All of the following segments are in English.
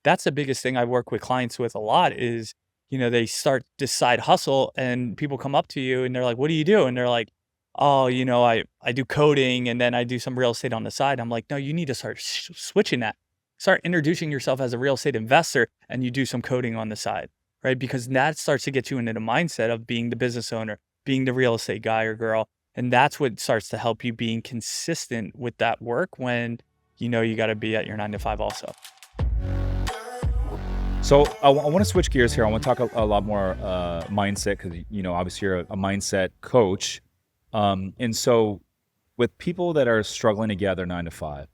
that's the biggest thing I work with clients with a lot is, they start this side hustle and people come up to you and they're like, what do you do? And they're like, oh, I do coding and then I do some real estate on the side. I'm like, no, you need to start switching that. Start introducing yourself as a real estate investor and you do some coding on the side, right? Because that starts to get you into the mindset of being the business owner, being the real estate guy or girl. And that's what starts to help you being consistent with that work when you got to be at your 9 to 5 also. So I want to switch gears here. I want to talk a lot more mindset because, obviously you're a mindset coach. And so with people that are struggling to get their 9 to 5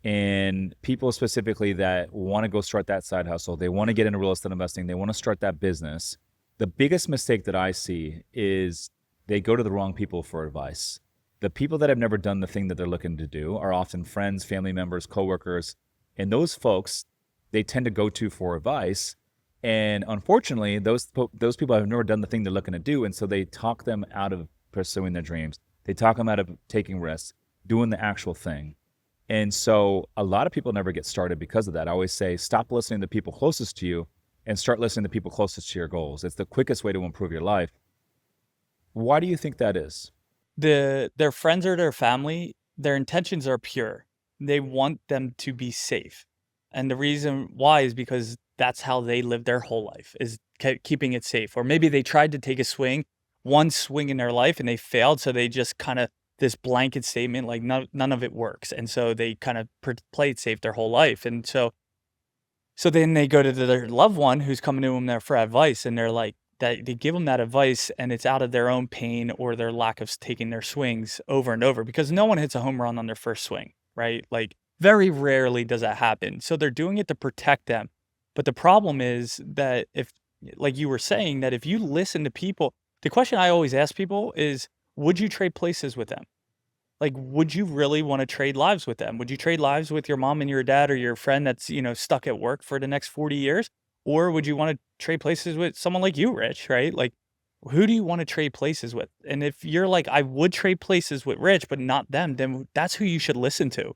and people specifically that want to go start that side hustle, they want to get into real estate investing, they want to start that business. The biggest mistake that I see is they go to the wrong people for advice. The people that have never done the thing that they're looking to do are often friends, family members, coworkers, and those folks they tend to go to for advice. And unfortunately, those people have never done the thing they're looking to do. And so they talk them out of pursuing their dreams. They talk them out of taking risks, doing the actual thing. And so a lot of people never get started because of that. I always say, stop listening to people closest to you and start listening to people closest to your goals. It's the quickest way to improve your life. Why do you think that is? Their friends or their family, their intentions are pure. They want them to be safe. And the reason why is because that's how they live their whole life, is keeping it safe. Or maybe they tried to take one swing in their life and they failed. So they just kind of, this blanket statement, like none of it works. And so they kind of play it safe their whole life. And so then they go to their loved one who's coming to them there for advice. And they're like, they give them that advice and it's out of their own pain or their lack of taking their swings over and over, because no one hits a home run on their first swing, right? Like, very rarely does that happen. So they're doing it to protect them. But the problem is that if, like you were saying, that if you listen to people, the question I always ask people is, would you trade places with them? Like, would you really want to trade lives with them? Would you trade lives with your mom and your dad or your friend that's, stuck at work for the next 40 years? Or would you want to trade places with someone like you, Rich, right? Like, who do you want to trade places with? And if you're like, I would trade places with Rich, but not them, then that's who you should listen to.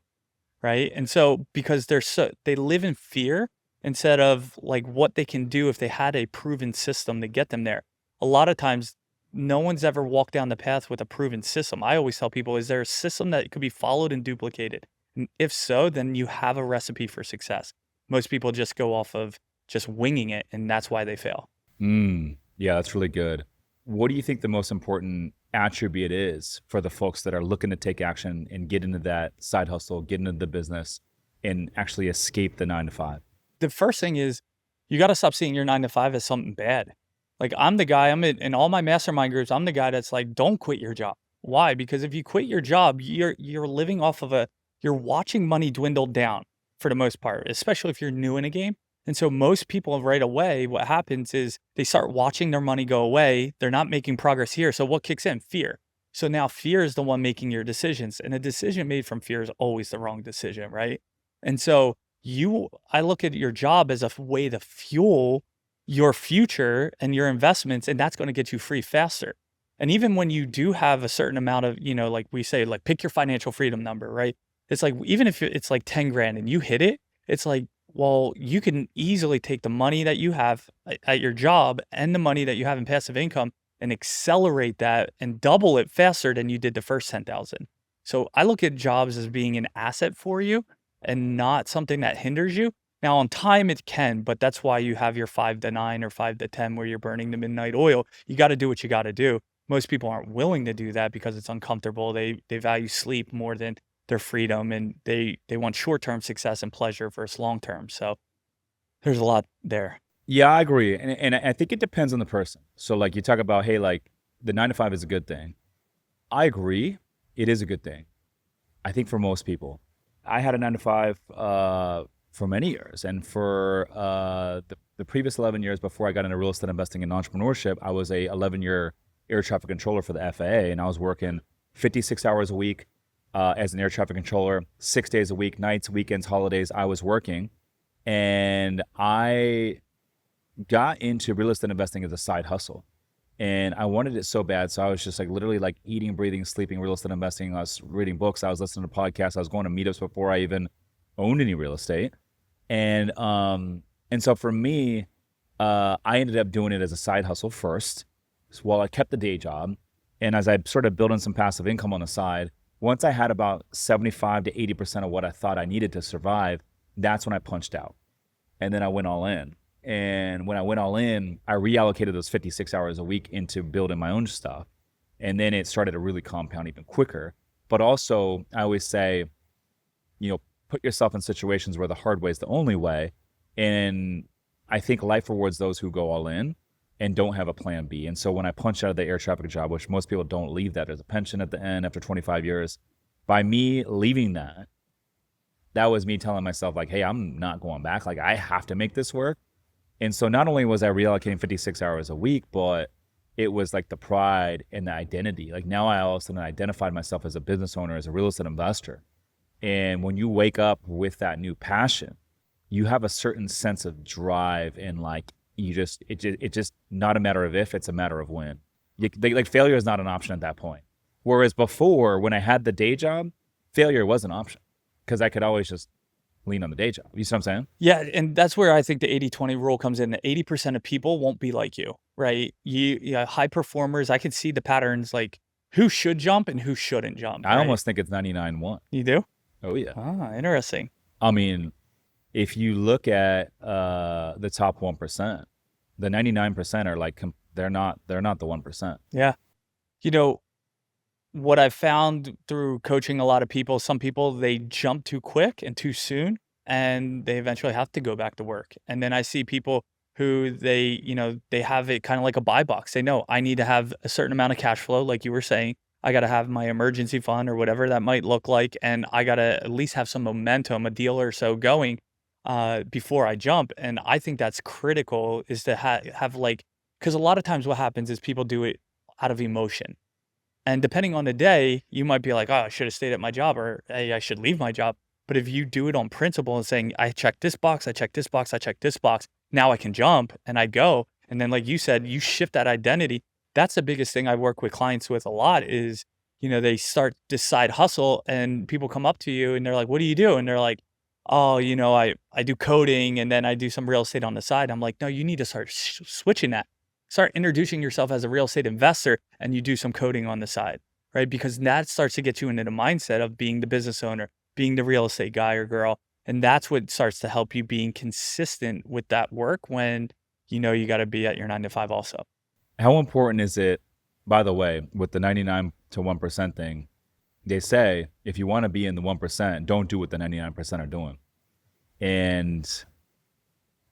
Right. And so because they live in fear instead of like what they can do if they had a proven system to get them there. A lot of times, no one's ever walked down the path with a proven system. I always tell people, is there a system that could be followed and duplicated? And if so, then you have a recipe for success. Most people just go off of just winging it, and that's why they fail. Yeah, that's really good. What do you think the most important attribute is for the folks that are looking to take action and get into that side hustle, get into the business, and actually escape the 9 to 5? The first thing is you got to stop seeing your 9 to 5 as something bad. Like, I'm the guy, I'm in all my mastermind groups, I'm the guy that's like, don't quit your job. Why? Because if you quit your job, you're living off of you're watching money dwindle down for the most part, especially if you're new in a game. And so most people right away, what happens is they start watching their money go away. They're not making progress here. So what kicks in? Fear. So now fear is the one making your decisions. And a decision made from fear is always the wrong decision, right? And so I look at your job as a way to fuel your future and your investments, and that's going to get you free faster. And even when you do have a certain amount of, like we say, like pick your financial freedom number, right? It's like, even if it's like 10 grand and you hit it, it's like, well, you can easily take the money that you have at your job and the money that you have in passive income and accelerate that and double it faster than you did the first 10,000. So I look at jobs as being an asset for you and not something that hinders you. Now on time it can, but that's why you have your 5 to 9 or 5 to 10 where you're burning the midnight oil. You got to do what you got to do. Most people aren't willing to do that because it's uncomfortable. They value sleep more than their freedom, and they want short-term success and pleasure versus long-term. So there's a lot there. Yeah, I agree. And I think it depends on the person. So like you talk about, hey, like the 9 to 5 is a good thing. I agree. It is a good thing. I think for most people, I had a 9 to 5 for many years. And for the previous 11 years before I got into real estate investing and entrepreneurship, I was a 11-year air traffic controller for the FAA. And I was working 56 hours a week as an air traffic controller, 6 days a week, nights, weekends, holidays, I was working. And I got into real estate investing as a side hustle. And I wanted it so bad. So I was just like literally like eating, breathing, sleeping real estate investing. I was reading books. I was listening to podcasts. I was going to meetups before I even owned any real estate. And so for me, I ended up doing it as a side hustle first. So while I kept the day job, and as I started building some passive income on the side, once I had about 75 to 80% of what I thought I needed to survive, that's when I punched out. And then I went all in. And when I went all in, I reallocated those 56 hours a week into building my own stuff. And then it started to really compound even quicker. But also, I always say, put yourself in situations where the hard way is the only way. And I think life rewards those who go all in and don't have a plan B. And so when I punched out of the air traffic job, which most people don't leave that, there's a pension at the end after 25 years. By me leaving that was me telling myself like, hey, I'm not going back. Like I have to make this work. And so not only was I reallocating 56 hours a week, but it was like the pride and the identity. Like now I all of a sudden identified myself as a business owner, as a real estate investor. And when you wake up with that new passion, you have a certain sense of drive and like it just not a matter of if, it's a matter of when. Like failure is not an option at that point. Whereas before, when I had the day job, failure was an option because I could always just lean on the day job. You see what I'm saying? Yeah, and that's where I think the 80-20 rule comes in. That 80% of people won't be like you, right? High performers, I can see the patterns like who should jump and who shouldn't jump. I right? almost think it's 99-1. You do? Oh yeah. Ah, interesting. I mean, if you look at the top 1%, the 99% are like they're not the 1%. Yeah. What I've found through coaching a lot of people, some people, they jump too quick and too soon, and they eventually have to go back to work. And then I see people who they have it kind of like a buy box. They know I need to have a certain amount of cash flow, like you were saying. I got to have my emergency fund or whatever that might look like. And I got to at least have some momentum, a deal or so going before I jump. And I think that's critical is to have like, because a lot of times what happens is people do it out of emotion. And depending on the day, you might be like, oh, I should have stayed at my job or hey, I should leave my job. But if you do it on principle and saying, I checked this box, I checked this box, I checked this box, now I can jump and I go. And then like you said, you shift that identity. That's the biggest thing I work with clients with a lot is, they start this side hustle and people come up to you and they're like, what do you do? And they're like, oh, I do coding and then I do some real estate on the side. I'm like, no, you need to start switching that. Start introducing yourself as a real estate investor and you do some coding on the side, right? Because that starts to get you into the mindset of being the business owner, being the real estate guy or girl. And that's what starts to help you being consistent with that work when you got to be at your 9 to 5 also. How important is it, by the way, with the 99 to 1% thing, they say, if you want to be in the 1%, don't do what the 99% are doing. And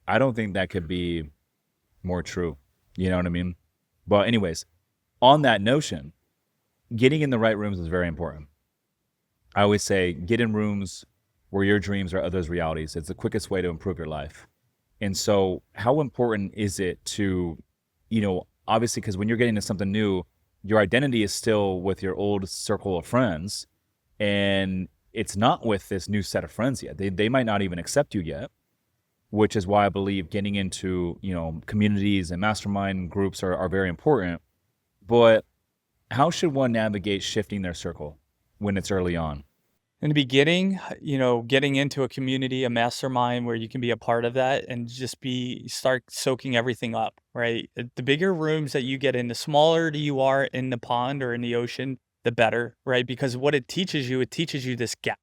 I don't think that could be more true. You know what I mean? But anyways, on that notion, getting in the right rooms is very important. I always say, get in rooms where your dreams are others' realities. It's the quickest way to improve your life. And so how important is it to, obviously, because when you're getting into something new, your identity is still with your old circle of friends. And it's not with this new set of friends yet. They might not even accept you yet, which is why I believe getting into, communities and mastermind groups are very important. But how should one navigate shifting their circle when it's early on? In the beginning, getting into a community, a mastermind where you can be a part of that and just start soaking everything up, right? The bigger rooms that you get in, the smaller you are in the pond or in the ocean, the better, right? Because what it teaches you this gap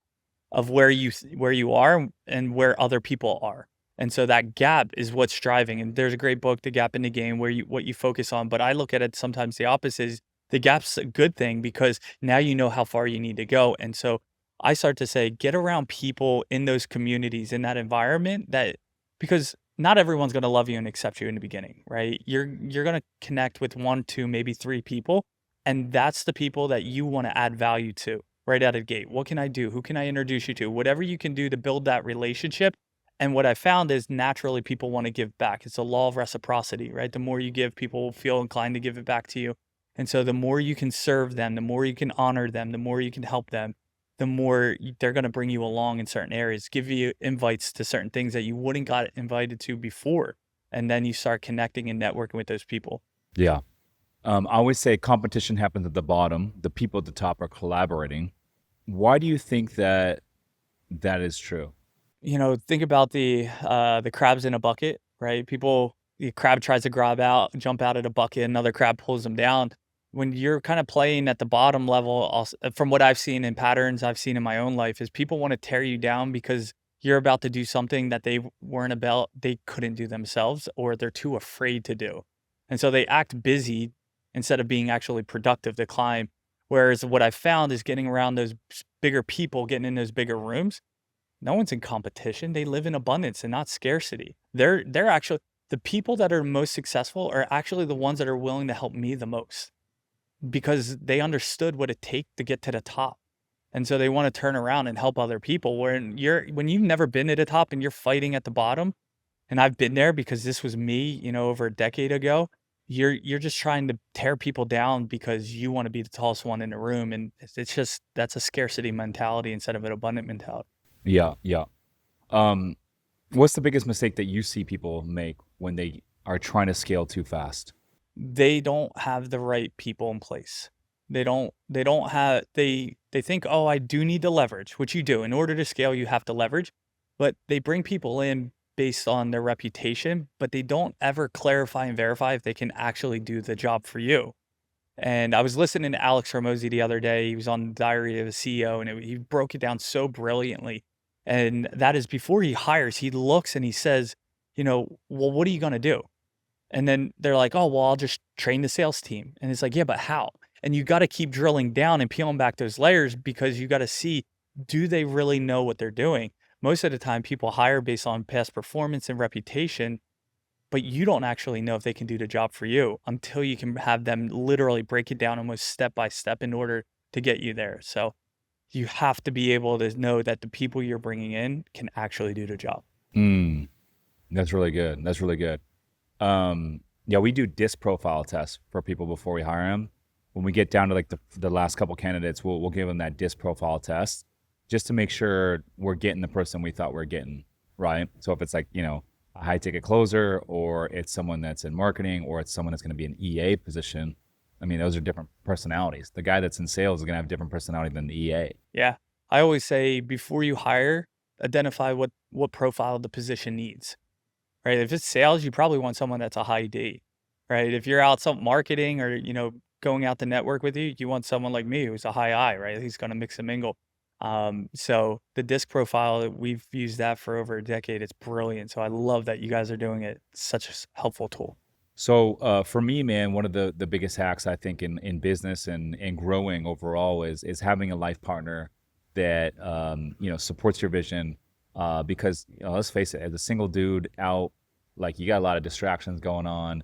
of where you are and where other people are. And so that gap is what's driving. And there's a great book, The Gap in the Game, where what you focus on. But I look at it sometimes the opposite is the gap's a good thing because now you know how far you need to go. And so I start to say, get around people in those communities, in that environment because not everyone's going to love you and accept you in the beginning, right? You're going to connect with 1, 2, maybe 3 people. And that's the people that you want to add value to right out of the gate. What can I do? Who can I introduce you to? Whatever you can do to build that relationship. And what I found is naturally people want to give back. It's a law of reciprocity, right? The more you give, people will feel inclined to give it back to you. And so the more you can serve them, the more you can honor them, the more you can help them, the more they're going to bring you along in certain areas, give you invites to certain things that you wouldn't got invited to before. And then you start connecting and networking with those people. Yeah. I always say competition happens at the bottom. The people at the top are collaborating. Why do you think that is true? Think about the crabs in a bucket, right? The crab tries to jump out of the bucket, another crab pulls them down. When you're kind of playing at the bottom level, from what I've seen in patterns I've seen in my own life, is people want to tear you down because you're about to do something that they couldn't do themselves, or they're too afraid to do. And so they act busy instead of being actually productive to climb. Whereas what I've found is getting around those bigger people, getting in those bigger rooms, no one's in competition. They live in abundance and not scarcity. They're actually the people that are most successful are actually the ones that are willing to help me the most because they understood what it takes to get to the top. And so they want to turn around and help other people. When you've never been at the top and you're fighting at the bottom, and I've been there because this was me, over a decade ago. You're just trying to tear people down because you want to be the tallest one in the room, and it's just that's a scarcity mentality instead of an abundant mentality. Yeah, yeah. Um, what's the biggest mistake that you see people make when they are trying to scale too fast? They don't have the right people in place. They don't have they think, "Oh, I do need to leverage," which you do. In order to scale, you have to leverage, but they bring people in based on their reputation, but they don't ever clarify and verify if they can actually do the job for you. And I was listening to Alex Hormozy the other day. He was on Diary of a CEO, and he broke it down so brilliantly. And that is before he hires, he looks and he says, "Well, what are you going to do?" And then they're like, "Oh, well, I'll just train the sales team." And it's like, "Yeah, but how?" And you got to keep drilling down and peeling back those layers because you got to see, do they really know what they're doing? Most of the time, people hire based on past performance and reputation, but you don't actually know if they can do the job for you until you can have them literally break it down almost step by step in order to get you there. So you have to be able to know that the people you're bringing in can actually do the job. Mm, that's really good. That's really good. Yeah, we do disc profile tests for people before we hire them. When we get down to like the last couple candidates, we'll give them that disc profile test just to make sure we're getting the person we thought we are getting, right? So if it's like, a high ticket closer, or it's someone that's in marketing, or it's someone that's going to be an EA position, I mean, those are different personalities. The guy that's in sales is going to have a different personality than the EA. Yeah. I always say before you hire, identify what profile the position needs, right? If it's sales, you probably want someone that's a high D, right? If you're out some marketing or, going out to network with you, you want someone like me who's a high I, right? He's going to mix and mingle. So the disc profile, we've used that for over a decade. It's brilliant. So I love that you guys are doing it. It's such a helpful tool. So for me, man, one of the biggest hacks I think in business and growing overall is having a life partner that supports your vision. Because let's face it, as a single dude out, like you got a lot of distractions going on.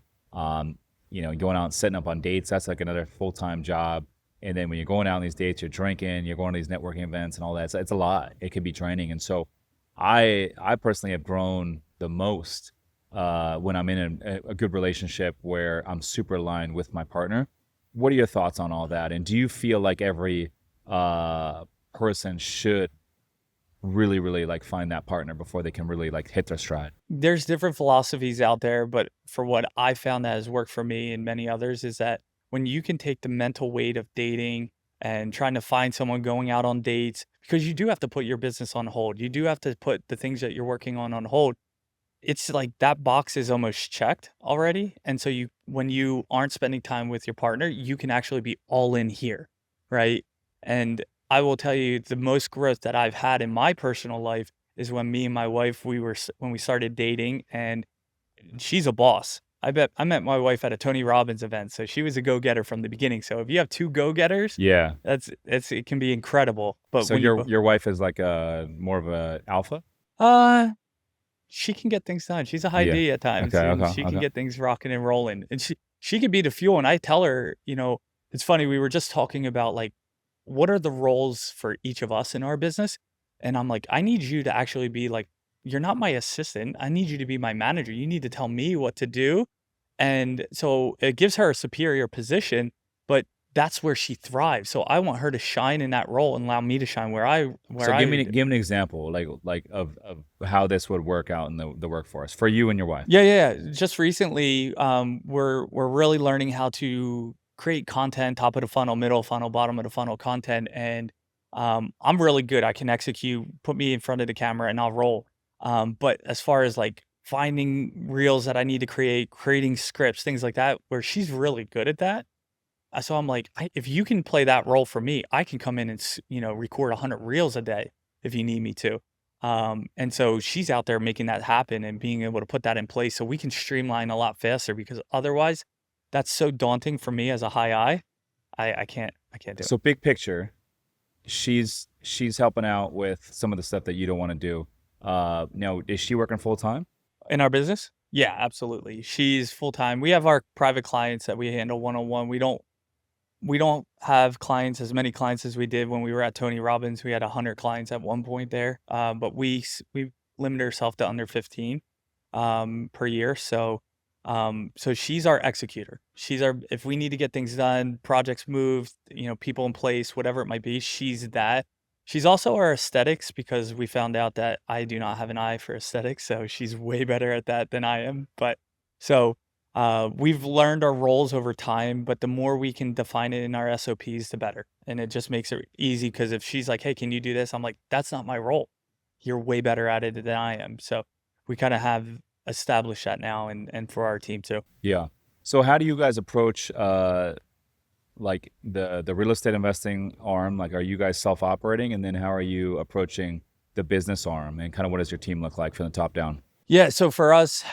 Going out and setting up on dates, that's like another full-time job. And then when you're going out on these dates, you're drinking, you're going to these networking events and all that. It's a lot. It can be draining. And so I personally have grown the most when I'm in a good relationship where I'm super aligned with my partner. What are your thoughts on all that? And do you feel like every person should really, really like find that partner before they can really like hit their stride? There's different philosophies out there, but for what I found that has worked for me and many others is that when you can take the mental weight of dating and trying to find someone, going out on dates, because you do have to put your business on hold. You do have to put the things that you're working on hold. It's like that box is almost checked already. And so when you aren't spending time with your partner, you can actually be all in here, right? And I will tell you the most growth that I've had in my personal life is when me and my wife, when we started dating, and she's a boss. I met my wife at a Tony Robbins event, so she was a go-getter from the beginning. So if you have two go-getters, Yeah. it can be incredible. But So when your wife is like a more of a alpha? uh she can get things done. She's a high Yeah. D at Okay. times, and Okay. she can Okay. get things rocking and rolling. And she could be the fuel. And I tell her, it's funny. We were just talking about like what are the roles for each of us in our business, and I'm like, I need you to actually be like, you're not my assistant. I need you to be my manager. You need to tell me what to do. And so it gives her a superior position, but that's where she thrives. So I want her to shine in that role and allow me to shine where So give me I give me an example, like of how this would work out in the workforce for you and your wife. Yeah, yeah, yeah. Just recently, we're really learning how to create content, top of the funnel, middle funnel, bottom of the funnel content, and I'm really good. I can execute. Put me in front of the camera, and I'll roll. But as far as like finding reels that I need to create, creating scripts, things like that, where she's really good at that. So I'm like, if you can play that role for me, I can come in and record 100 reels a day if you need me to. And so she's out there making that happen and being able to put that in place so we can streamline a lot faster, because otherwise that's so daunting for me as a high I. I can't do it. So big picture, she's helping out with some of the stuff that you don't want to do. Now, is she working full time? In our business? Yeah, absolutely. She's full time. We have our private clients that we handle one-on-one. We don't have clients, as many clients as we did when we were at Tony Robbins. We had 100 clients at one point there, but we limited ourselves to under 15 per year. So she's our executor. If we need to get things done, projects moved, people in place, whatever it might be, she's that. She's also our aesthetics, because we found out that I do not have an eye for aesthetics, so she's way better at that than I am. But so we've learned our roles over time, but the more we can define it in our SOPs, the better. And it just makes it easy, because if she's like, hey, can you do this? I'm like, that's not my role. You're way better at it than I am. So we kind of have established that now, and for our team too. Yeah. So how do you guys approach like the real estate investing arm? Like, are you guys self-operating? And then how are you approaching the business arm? And kind of what does your team look like from the top down? Yeah, so for us,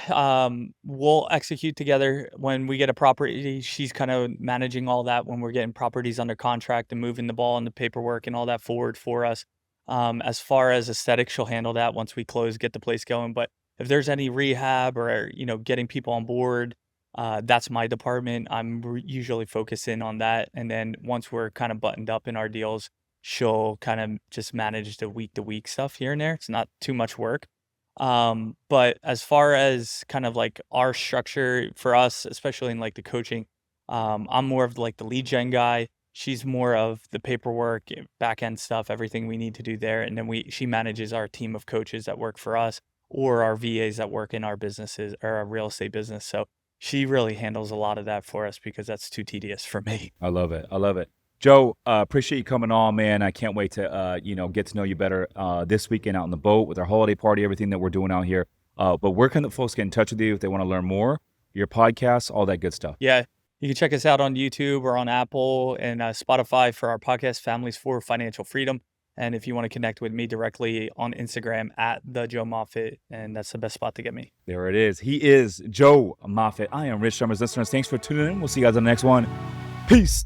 we'll execute together. When we get a property, she's kind of managing all that when we're getting properties under contract and moving the ball and the paperwork and all that forward for us. As far as aesthetics, she'll handle that once we close, get the place going. But if there's any rehab or, getting people on board, that's my department. I'm usually focusing on that. And then once we're kind of buttoned up in our deals, she'll kind of just manage the week-to-week stuff here and there. It's not too much work. But as far as kind of like our structure for us, especially in like the coaching, I'm more of like the lead gen guy. She's more of the paperwork, back end stuff, everything we need to do there. And then she manages our team of coaches that work for us, or our VAs that work in our businesses or our real estate business. So she really handles a lot of that for us, because that's too tedious for me. I love it. I love it. Joe, appreciate you coming on, man. I can't wait to, get to know you better this weekend out on the boat with our holiday party, everything that we're doing out here. But where can the folks get in touch with you if they want to learn more, your podcast, all that good stuff? Yeah, you can check us out on YouTube or on Apple and Spotify for our podcast, Families for Financial Freedom. And if you want to connect with me directly on Instagram at the Joe Moffet, and that's the best spot to get me. There it is. He is Joe Moffet. I am Rich Summers. Listeners, thanks for tuning in. We'll see you guys on the next one. Peace.